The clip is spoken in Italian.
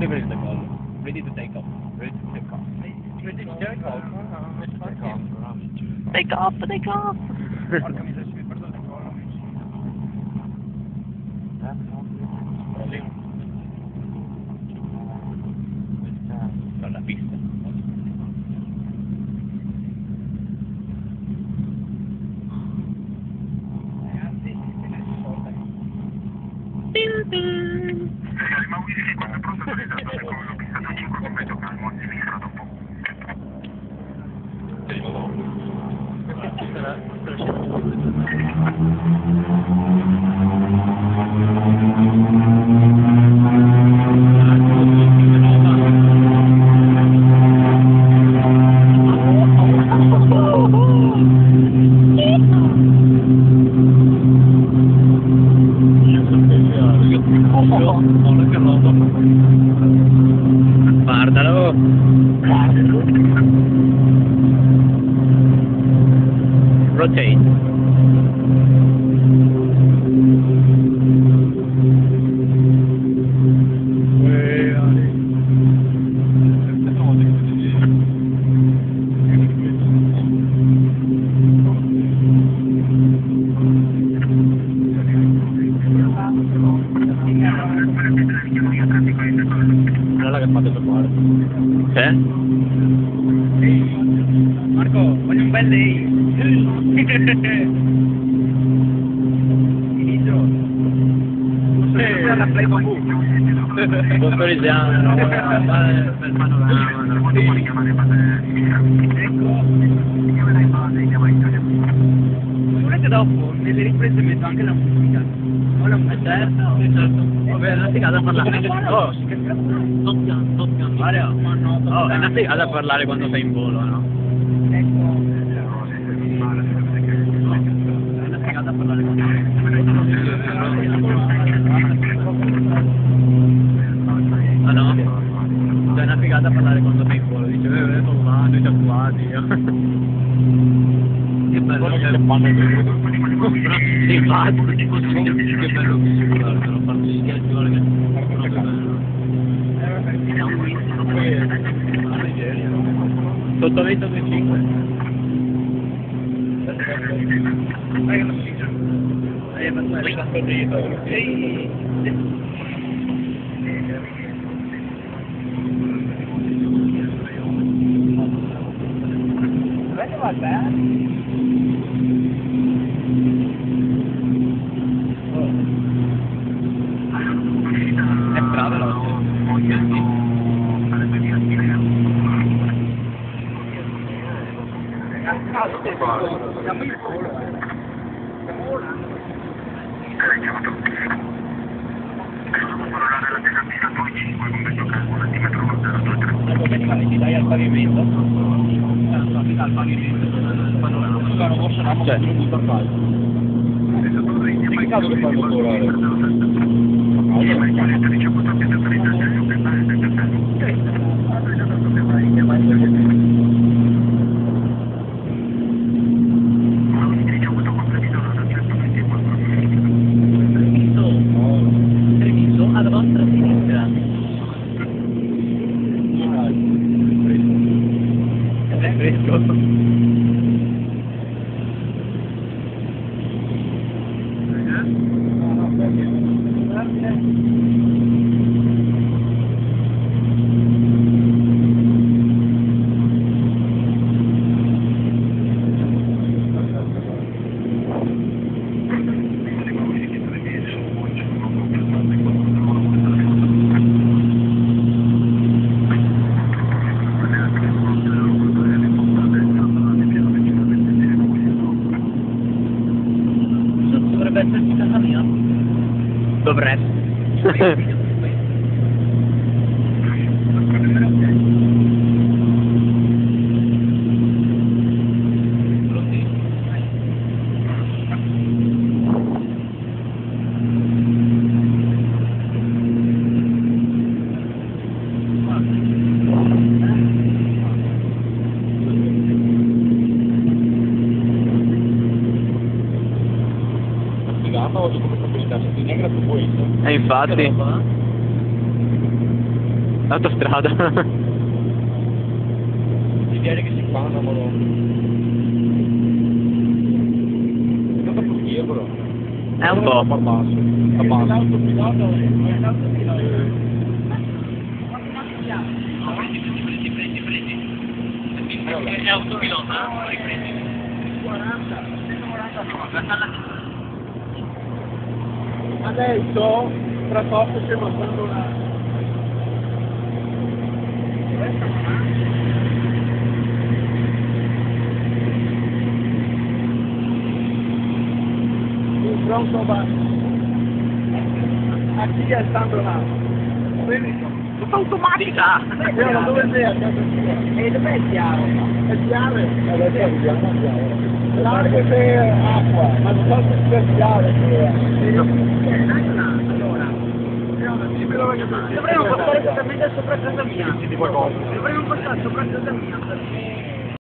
Ready to take off. Ready to take off. Ready to take off. Ready to take off. Take off, take off! Porca miseria, mi perdo il collo. Questa è la pista. Ma whisky quando è pronto per il dato secondo, pista 5 con mezzo calmo, sinistra dopo. Guardalo! Rotate. Guarda che fate per fare. Marco, voglio un bel lei. La Playboy. Sponsorizziamo per il panorama. Volete dopo, nelle riprese metto anche la musica. Ora un certo. Vabbè, la figata a parlare. Oh, Mario, oh, è una figata a parlare quando sei in volo, no? Ecco. È una figata a parlare quando sei in volo. Ah no? È una figata a parlare quando sei in volo. Dice, sono là, noi siamo quasi. Che bello che fanno sì, infatti, che bello che si guardano, fanno gli scherzi, guarda che proprio bello. Sotto 25. È brava la ti dai al pavimento al pavimento cioè non butta a caso in caso che fai motorare alla vostra sinistra è fresco dovrebbe esserci casa mia dovrebbe infatti l'autostrada. I vieni che si fanno, ma no. Cosa può dire, però? È un po'. A basso. A basso. L'autopilota È autopilota? Riprendi. 40, 140. Adesso, tra poco stiamo andando una... Pronto va. A chi è Sandro Nato? Tutta automatica! Dove sei? A casa tua? E dov'è il chiaro? È chiave? Adesso arriviamo a chiave. Largo c'è acqua, ma non so se c'è chiave. Allora, dovremmo passare totalmente sopra casa mia. Di qualcosa. Dovremmo passare sopra casa mia perché...